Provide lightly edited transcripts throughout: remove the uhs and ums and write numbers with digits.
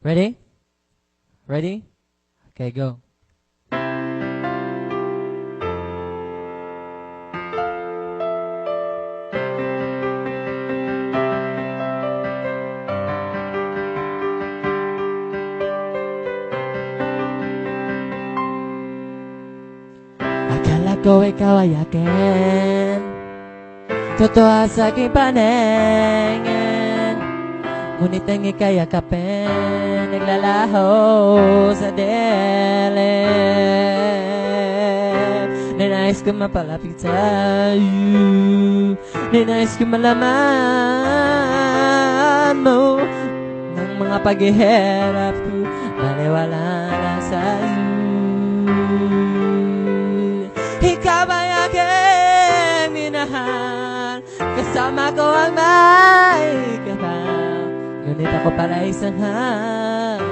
Ready? Ready? Okay, go. Akala ko ikaw ay akin, totoo sa aking paningin, ngunit ang ika'y yakapin, naglalaho sa dilim. Ninais ko mapalapit sa'yo, ninais ko malaman mo ng mga paghihirap ko, maniwala na sa'yo. Ikaw ay aking minahal, kasama ko ang may kapal, ngunit ako pala isang maghahangad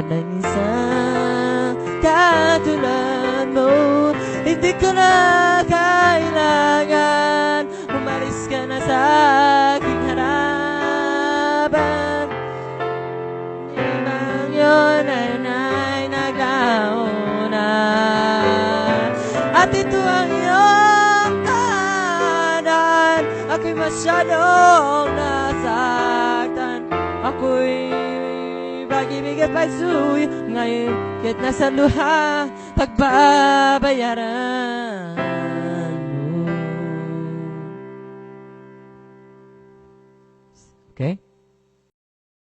ng isang katulad mo. Hindi ko na kailangan umalis ka na sa aking harapan. Ibang yun ay naglaho na, at ito ang iyong tahanan. Ako'y masyadong nasaktan, ako'y pag-ibig at pagsuyo, ngayon kahit nasa luha pagbabayaran.